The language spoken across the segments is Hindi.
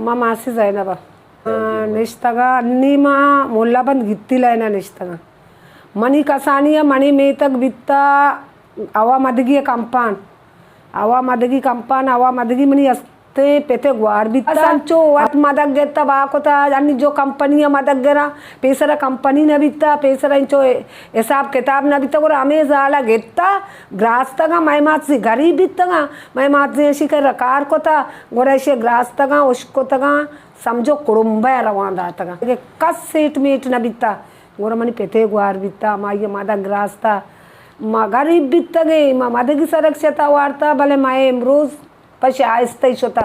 మా మాసి జైనబ నిష్టగా అన్నీ మా ముళ్ళబంద్ గిత్తిలైన నిష్టగా మణి కసానియ మణి మేతక్ విత్త అవ మదగి కంపాన్ అవ మదగి మని ते पेते गुआर भी सांचो वात मदक गेता बाकोता अन्नी जो कंपनी है मदक गेरा पेसरा कंपनी न बिता पेसरा इंचो हिसाब किताब न बिता और हमें जाला गेता ग्रास्तगा मैं मातसी गरीब बितगा मैं मातसी ऐसी कर रकार कोता गोरेशे ग्रास्तगा उसको तगा समझो कुड़ुंबा रवांदा तगा के कस सेट मेट न बिता गोरा मनी पेते गुआर बिता माये मदक ग्रास्ता मा गरीब बितगे मा मदगी सुरक्षता वार्ता भले माये रोज पशे आयस्ता होता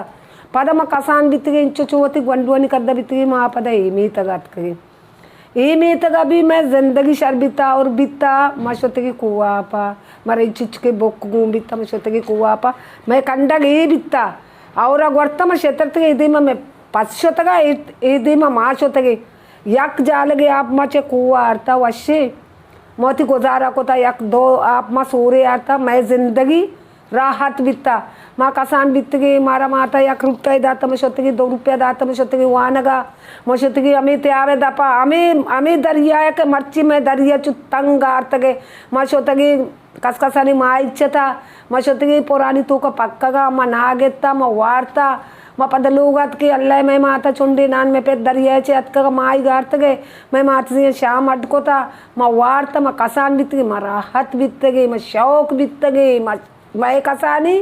पद मा कसान बित्तिगे इंचो चोती गंडुआनी कद्दा बित्तिगे मा पद एमी तगा भी मैं जिंदगी शर बिता और बिता मशोतगी कुआपा मरे चिचके बोक्कू बिता मशोतगी कुआपा मैं कंडग ए बिता और गोर्ता मा क्षेत्रतगे इदी मैं पशोतगा इदी मा माशोतगे यक जालगे आप मचे कुआ आरता वशे मोती गुजारा कोता यक दो आप मा सोरे आता मैं जिंदगी राहत बिता माँ कसान बित्तगी मारा माता या रुपये दाता मशोतगी 2 रुपया दाता मशोतगी वानगा मशोतगी अमी त्यावे दपा अमी दरिया के मर्ची में दरिया चुतंग आर्तगे मशोतगी कसकसानी मा इच्छता मशोतगी पुरानी तू का पक्कगा मा नागेता मा वार्ता मा पद लोगत की अल्लाह मैं माता चुंडी नान में पे दरिया चे अतका माई गार्तगे मैं माता से शाम अटकोता मा वार्ता मा कसान बित्तगी मा राहत बित्तगी मा शौक बित्तगी मैं कसानी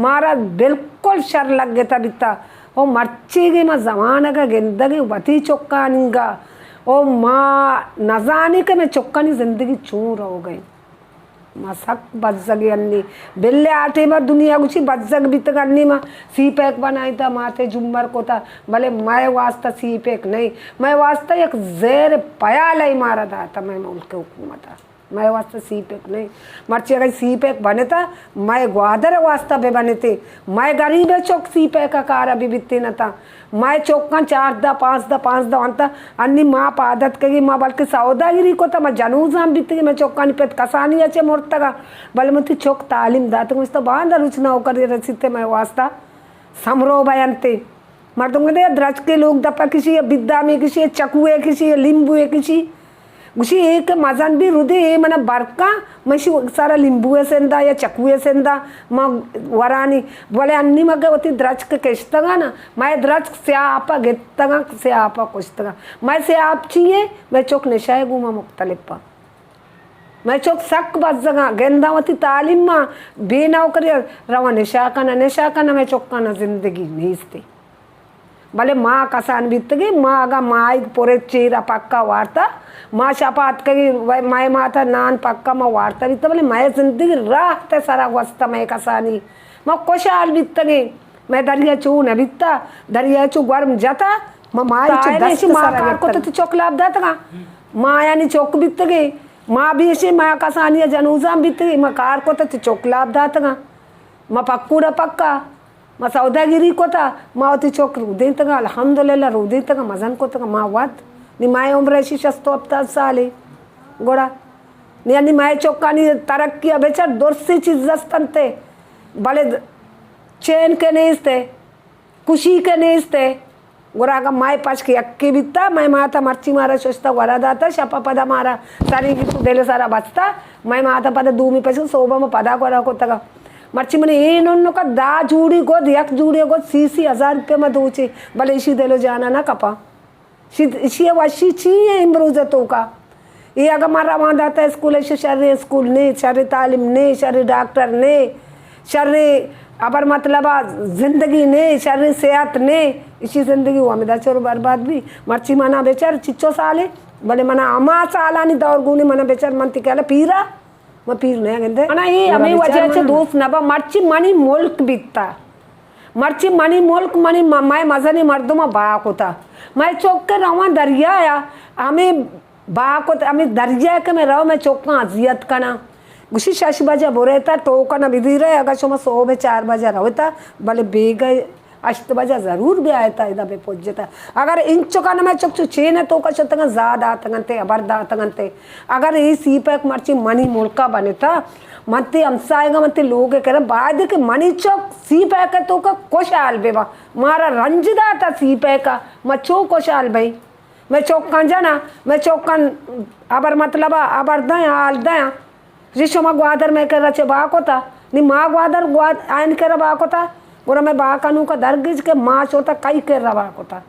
मारा बिल्कुल शर लग गया था बिता ओ मर्ची गई मैं जमाना का जिंदगी बती चौक्कानीगा ओ माँ न जाने के मैं चौक्कानी जिंदगी चूर हो गई माँ सक बज्जगी अन्नी बिल्ले आटे में दुनिया कुछ बज्जग बित अन्नी माँ सीपेक बनाई था माथे जुम्मर को था भले मैं वास्ता सीपेक नहीं मैं वास्ता एक जेर पया लाई मारा था मैं मुल्क हुकूमत मैं वास्ता सीपेक नहीं मर्ची अगर सीपेक बने था मैं ग्वादर वास्ता पे बने थे मैं गरीब है चौक सीपेक का कार अभी बित्ती न था मैं चौका 4 दा 5 दा अंता अन्नी माँ पादत कगी माँ बल्कि सौदागिरी को था मैं जनूजाम बित्ती मैं चौका नहीं पे कसानी अच्छे मोड़ता बल मुझे चौक तालीम दाते मुझे तो बांधा रुचना होकर रसीते मैं वास्ता समरो बयानते मर्दों द्रज के लोग दपा किसी बिद्दा में किसी चकुए किसी लींबू किसी उसी एक मजान भी रुदे मन बरका मशी सारा लिंबुए सेंदा या चकुए सेंदा मा वरानी बोले अन्नी मग होती द्रज के केस्तगा ना मैं द्रज से आपा गेतगा से आपा कुछतगा मैं से आप चाहिए मैं चौक निशाए गुमा मुख्तलिफा मैं चौक सक बजगा गेंदावती तालीम मा बेनाव कर रवा निशा का मैं चौका ना जिंदगी नीस्ती भले माँ कसान बित्तगी माँ आगा माई पोरे चीरा पक्का वार्ता माँ शपात कगी माए माता नान पक्का माँ वार्ता बित्ता भले मैं जिंदगी राहते सारा वस्ता मैं कसानी माँ कोशाल बित्तगी मैं दरिया चू न बित्ता दरिया चू गर्म जाता माँ माई चू माँ कार को तो चौक लाभ दाता माँ यानी चौक बित्तगी माँ भी ऐसे माँ कसानी जनूजा बित्तगी माँ कार को तो चौक लाभ दाता माँ पक्कूड़ा पक्का माँ सौदागिरी को था माँ होती चौक रुदे तक अल्हम्दुलिल्लाह रुदे तक मजन को तक माँ वाद नी माए उम्र ऐसी 60 साल गोड़ा नी अन्नी माए चौका नी तरक्की बेचा दोस्ती चीज दस्तनते भले चैन के नहीं थे खुशी के नहीं थे गोरा का माए पास की अक्की बिता मैं माता मर्ची मारा सोचता वरा दाता शपा पदा मारा सारी की सुदेले सारा बचता मैं माता पदा दूमी पैसे सोबा में पदा को रखो तक मर्ची मैंने ये नोनो का दा जूड़ी गोद यक जूड़ी गोद 1000 रुपये में दूचे भले इसी दे लो जाना ना कपा इसी वशी चाहिए इमरूजतों का ये अगर मारा वहाँ दाता है स्कूल ऐसे शर्रे स्कूल ने शर्रे तालीम ने शर्रे डॉक्टर ने शर्रे अबर मतलब जिंदगी ने शर्रे सेहत ने इसी जिंदगी हुआ मेरा चोर बर्बाद भी मर्ची मना बेचार चिच्चो साले भले मना अमा साला नहीं दौड़ गुने मना बेचार मनती कहला पीरा मैं पीर नहीं कहते मना ये हमें वजह से दोस्त नबा मर्ची मनी मुल्क बिकता मर्ची मनी मुल्क मनी मैं मजनी मर्दों में बाक होता मैं चौक के रवा दरिया आया हमें बाक होता हमें दरिया के मैं रहो मैं चौक का अजियत का ना उसी 6 बजे बोरे था तो का ना विधि रहे अगर शो मैं 100 में 4 बजे रहो था भले बेग अष्ट बजा जरूर भी आयता इदा बे पोजता अगर इंचो का मैं चुक चेने तो का चतंग ज्यादा तंगते अबरदा तंगते अगर ई सीपैक मर्ची मनी मुल्का बनेता मत्ते अंसाएगा मत्ते लोग कह बाद के मनी चौक सीपैक तो का कोशाल बेवा मारा रंजदा था सीपैक का मचो कोशाल भाई मैं चौकान जाना मैं चौकान अबर मतलब अबर दया आल दया जिसो मा ग्वादर में कर रचे बाकोता नी माँ ग्वादर ग्वाद आयन कर बाकोता बोरा मैं बाकानू का दरगिज के माँ चोता कई कर रहा बाकोता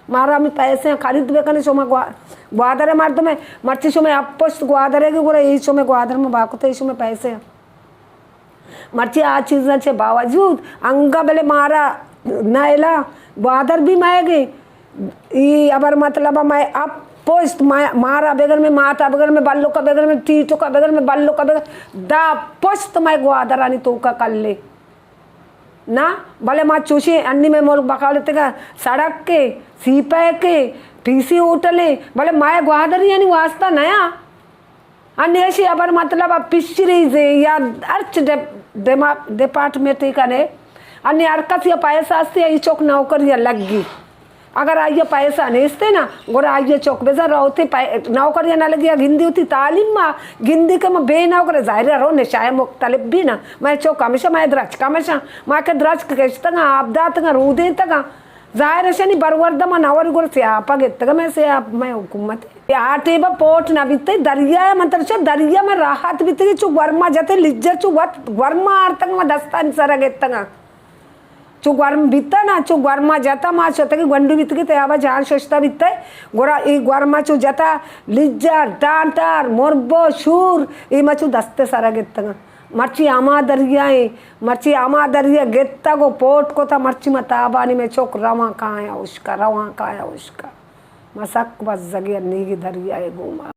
मारा मैं पैसे खरीद बेकने सो मा ग्वादर है मार तो मैं मर्ची सो मैं अपोस्ट ग्वादर है कि बोरा यही सो मैं ग्वादर में बाकोता यही सो मैं पैसे मर्ची आ चीज अच्छे बावजूद अंगा बेले मारा नायला ग्वादर भी माएगी ये अबर मतलब मैं अब पोस्ट मारा बेगर में माता बेगर में बालों का बेगर में टीटो का बेगर में बालों का बेगर दा पोस्ट मैं ग्वादरानी तो का कर ले ना भले माँ चूसी अन्नी में मोल बका लेते का सड़क के सीपे के पीसी होटले भले माए ग्वादरी यानी वास्ता नया अन्य ऐसी अबर मतलब पिछड़ी से या अर्च डिपार्टमेंट का ने अन्य अर्कस या पैसा से ये चौक नौकरियाँ लगी अगर आइए पैसा नहीं ना गोरा आइए चौक बेजा रहते नौकरियाँ ना लगी गिंदी होती तालीम माँ गिंदी के मैं बे नौकर जाहिर रहो निशाए मुख्तलिफ भी ना मैं चौक हमेशा मैं द्रच हमेशा माँ के द्रच कैसे आपदा तंगा रूदे तंगा जाहिर है नहीं बरवर्दा माँ नवर गोर से आप आगे मैं से आप मैं हुकूमत आटे बा पोट ना बीते दरिया मतलब चो दरिया में राहत बीते चु वर्मा जाते लिज्जत चु वर्मा आर्तंग में दस्तान सरा गेतंगा चु गर्म बीता ना चु गर्मा जाता माँ चोता की गंडू बीत के तयाबा जान सोचता बीता है गोरा ये गर्मा चु जाता लिज्जर डांटार मोरबो शूर ये मचु दस्ते सारा गेतंगा मर्ची आमा दरिया गेत्ता को पोट को था मर्ची मताबानी में चौक रवा कहाँ है उसका मसक बस जगह नीगी दरिया है घूमा